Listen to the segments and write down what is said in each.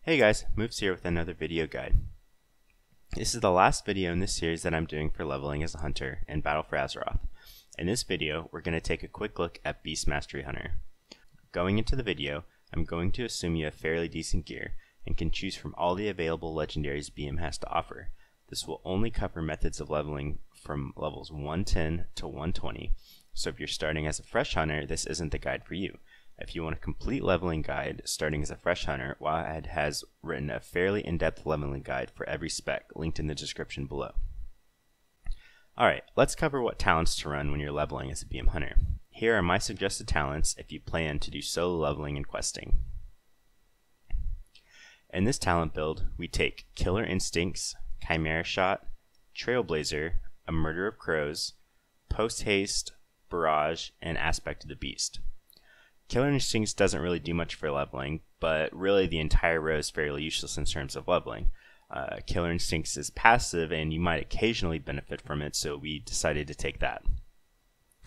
Hey guys, Moves here with another video guide. This is the last video in this series that I'm doing for leveling as a hunter in Battle for Azeroth. In this video, we're going to take a quick look at Beast Mastery Hunter. Going into the video, I'm going to assume you have fairly decent gear and can choose from all the available legendaries BM has to offer. This will only cover methods of leveling from levels 110 to 120, so if you're starting as a fresh hunter, this isn't the guide for you. If you want a complete leveling guide starting as a fresh hunter, Wildhead has written a fairly in-depth leveling guide for every spec linked in the description below. Alright, let's cover what talents to run when you're leveling as a BM hunter. Here are my suggested talents if you plan to do solo leveling and questing. In this talent build, we take Killer Instincts, Chimera Shot, Trailblazer, a Murder of Crows, Post Haste, Barrage, and Aspect of the Beast. Killer Instincts doesn't really do much for leveling, but really the entire row is fairly useless in terms of leveling. Killer Instincts is passive and you might occasionally benefit from it, so we decided to take that.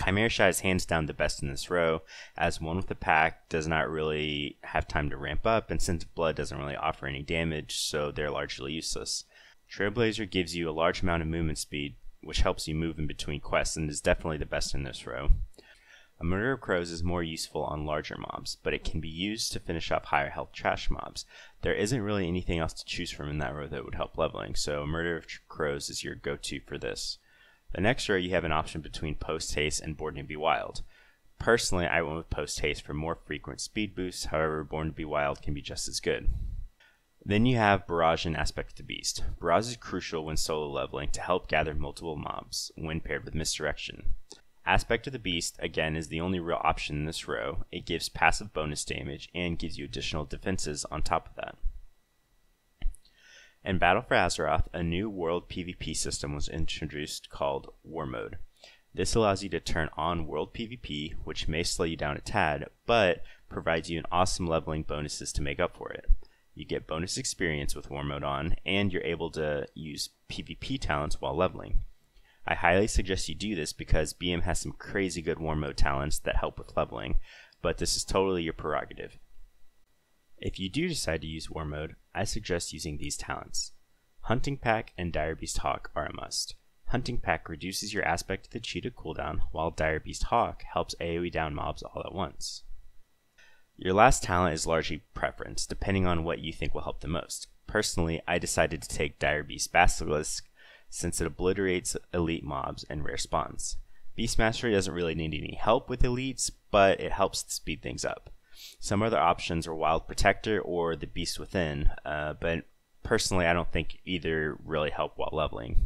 Chimera Shot is hands down the best in this row, as one with the pack does not really have time to ramp up, and since blood doesn't really offer any damage, so they're largely useless. Trailblazer gives you a large amount of movement speed, which helps you move in between quests and is definitely the best in this row. A Murder of Crows is more useful on larger mobs, but it can be used to finish off higher health trash mobs. There isn't really anything else to choose from in that row that would help leveling, so Murder of Crows is your go-to for this. The next row you have an option between Post Haste and Born to be Wild. Personally, I went with Post Haste for more frequent speed boosts, however Born to be Wild can be just as good. Then you have Barrage and Aspect of the Beast. Barrage is crucial when solo leveling to help gather multiple mobs when paired with Misdirection. Aspect of the Beast, again, is the only real option in this row. It gives passive bonus damage and gives you additional defenses on top of that. In Battle for Azeroth, a new world PvP system was introduced called War Mode. This allows you to turn on world PvP, which may slow you down a tad, but provides you an awesome leveling bonuses to make up for it. You get bonus experience with War Mode on, and you're able to use PvP talents while leveling. I highly suggest you do this because BM has some crazy good War Mode talents that help with leveling, but this is totally your prerogative. If you do decide to use War Mode, I suggest using these talents. Hunting Pack and Dire Beast Hawk are a must. Hunting Pack reduces your Aspect of the Cheetah cooldown, while Dire Beast Hawk helps AoE down mobs all at once. Your last talent is largely preference, depending on what you think will help the most. Personally, I decided to take Dire Beast Basilisk since it obliterates elite mobs and rare spawns. Beast Mastery doesn't really need any help with elites, but it helps to speed things up. Some other options are Wild Protector or the Beast Within, but personally I don't think either really help while leveling.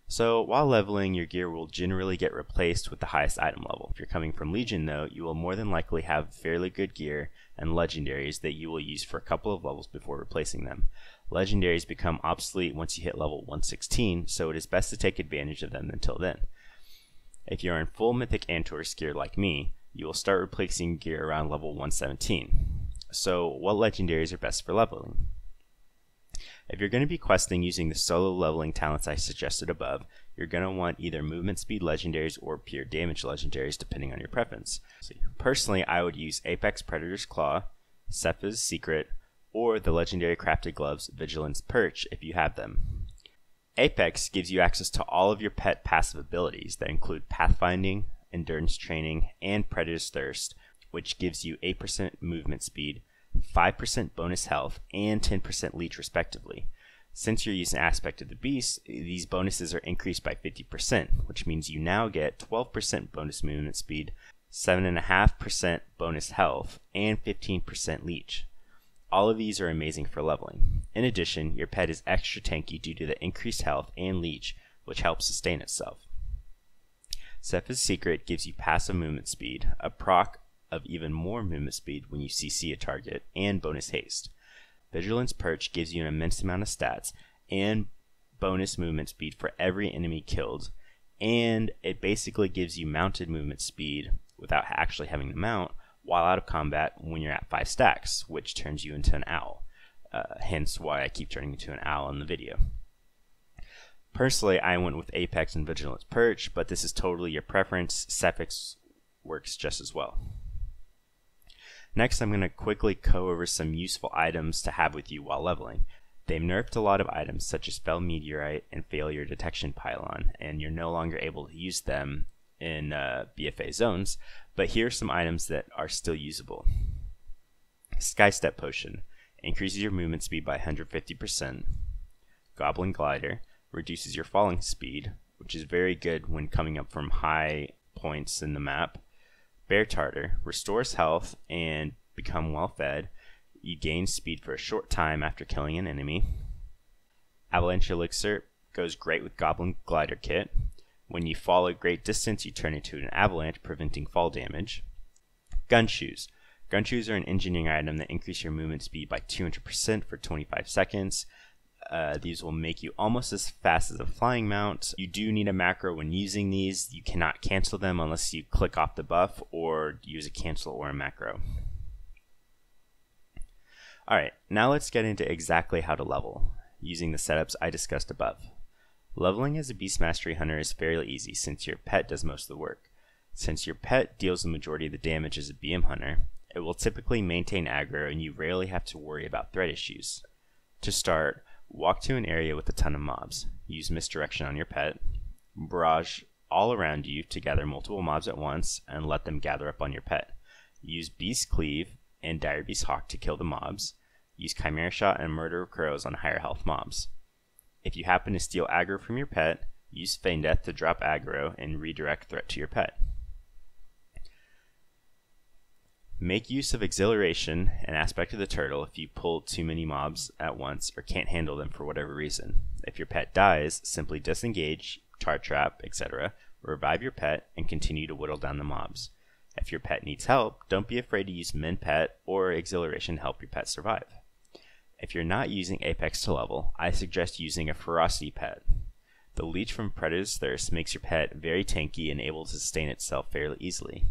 So while leveling, your gear will generally get replaced with the highest item level. If you're coming from Legion though, you will more than likely have fairly good gear and legendaries that you will use for a couple of levels before replacing them. Legendaries become obsolete once you hit level 116, so it is best to take advantage of them until then. If you are in full Mythic and Taurus gear like me, you will start replacing gear around level 117. So what legendaries are best for leveling? If you're going to be questing using the solo leveling talents I suggested above, you're going to want either movement speed legendaries or pure damage legendaries depending on your preference. Personally, I would use Apex Predator's Claw, Sepha's Secret, or the legendary crafted gloves Vigilance Perch if you have them. Apex gives you access to all of your pet passive abilities that include Pathfinding, Endurance Training, and Predator's Thirst, which gives you 8% movement speed, 5% bonus health, and 10% leech respectively. Since you're using Aspect of the Beast, these bonuses are increased by 50%, which means you now get 12% bonus movement speed, 7.5% bonus health, and 15% leech. All of these are amazing for leveling. In addition, your pet is extra tanky due to the increased health and leech, which helps sustain itself. Sepha's Secret gives you passive movement speed, a proc of even more movement speed when you CC a target, and bonus haste. Vigilance Perch gives you an immense amount of stats and bonus movement speed for every enemy killed, and it basically gives you mounted movement speed without actually having to mount while out of combat when you're at 5 stacks, which turns you into an owl. Hence why I keep turning into an owl in the video. Personally, I went with Apex and Vigilance Perch, but this is totally your preference. Sepha's works just as well. Next, I'm going to quickly go over some useful items to have with you while leveling. They've nerfed a lot of items such as Spell Meteorite and Failure Detection Pylon, and you're no longer able to use them in BFA zones, but here are some items that are still usable. Sky Step Potion increases your movement speed by 150%. Goblin Glider reduces your falling speed, which is very good when coming up from high points in the map. Bear Tartar restores health and become well fed. You gain speed for a short time after killing an enemy. Avalanche Elixir goes great with Goblin Glider Kit. When you fall a great distance, you turn into an avalanche, preventing fall damage. Gun Shoes. Gun Shoes are an engineering item that increase your movement speed by 200% for 25 seconds. These will make you almost as fast as a flying mount. You do need a macro when using these. You cannot cancel them unless you click off the buff or use a cancel or a macro. Alright, now let's get into exactly how to level, using the setups I discussed above. Leveling as a Beast Mastery Hunter is fairly easy since your pet does most of the work. Since your pet deals the majority of the damage as a BM Hunter, it will typically maintain aggro and you rarely have to worry about threat issues. To start, walk to an area with a ton of mobs. Use misdirection on your pet. Barrage all around you to gather multiple mobs at once and let them gather up on your pet. Use Beast Cleave and Dire Beast Hawk to kill the mobs. Use Chimera Shot and Murder of Crows on higher health mobs. If you happen to steal aggro from your pet, use Feign Death to drop aggro and redirect threat to your pet. Make use of Exhilaration, an aspect of the turtle, if you pull too many mobs at once or can't handle them for whatever reason. If your pet dies, simply disengage, tar trap, etc., revive your pet, and continue to whittle down the mobs. If your pet needs help, don't be afraid to use Min Pet or Exhilaration to help your pet survive. If you're not using Apex to level, I suggest using a Ferocity pet. The Leech from Predator's Thirst makes your pet very tanky and able to sustain itself fairly easily.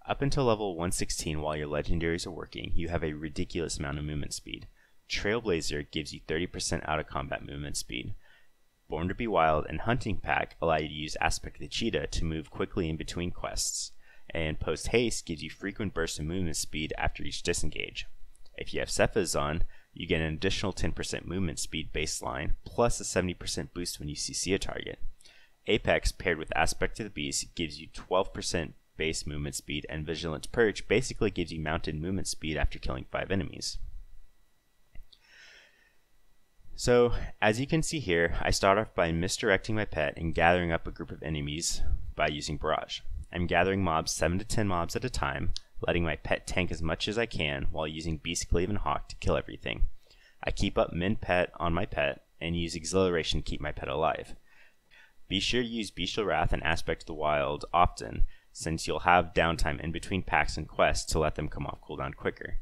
Up until level 116 while your legendaries are working, you have a ridiculous amount of movement speed. Trailblazer gives you 30% out of combat movement speed. Born to be Wild and Hunting Pack allow you to use Aspect of the Cheetah to move quickly in between quests. And Post Haste gives you frequent bursts of movement speed after each disengage. If you have Cephas on, you get an additional 10% movement speed baseline, plus a 70% boost when you CC a target. Apex paired with Aspect of the Beast gives you 12% base movement speed, and Vigilance Purge basically gives you mounted movement speed after killing 5 enemies. So, as you can see here, I start off by misdirecting my pet and gathering up a group of enemies by using Barrage. I'm gathering mobs 7 to 10 mobs at a time, letting my pet tank as much as I can while using Beast Cleave and Hawk to kill everything. I keep up Min Pet on my pet and use Exhilaration to keep my pet alive. Be sure to use Bestial Wrath and Aspect of the Wild often, since you'll have downtime in between packs and quests to let them come off cooldown quicker.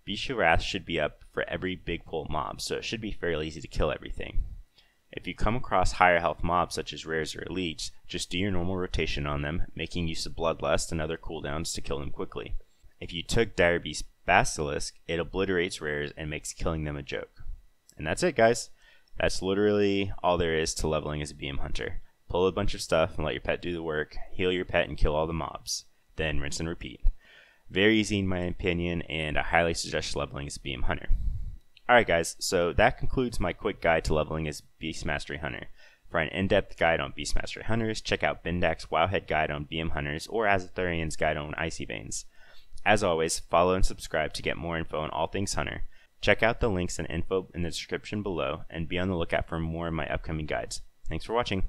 Bestial Wrath should be up for every big pool mob, so it should be fairly easy to kill everything. If you come across higher health mobs such as rares or elites, just do your normal rotation on them, making use of Bloodlust and other cooldowns to kill them quickly. If you took Dire Beast Basilisk, it obliterates rares and makes killing them a joke. And that's it, guys. That's literally all there is to leveling as a BM Hunter. Pull a bunch of stuff and let your pet do the work, heal your pet and kill all the mobs. Then rinse and repeat. Very easy in my opinion, and I highly suggest leveling as a BM Hunter. Alright guys, so that concludes my quick guide to leveling as Beast Mastery Hunter. For an in-depth guide on Beast Mastery Hunters, check out Bendak's Wowhead guide on BM Hunters or Azathurian's guide on Icy Veins. As always, follow and subscribe to get more info on all things Hunter. Check out the links and info in the description below, and be on the lookout for more of my upcoming guides. Thanks for watching.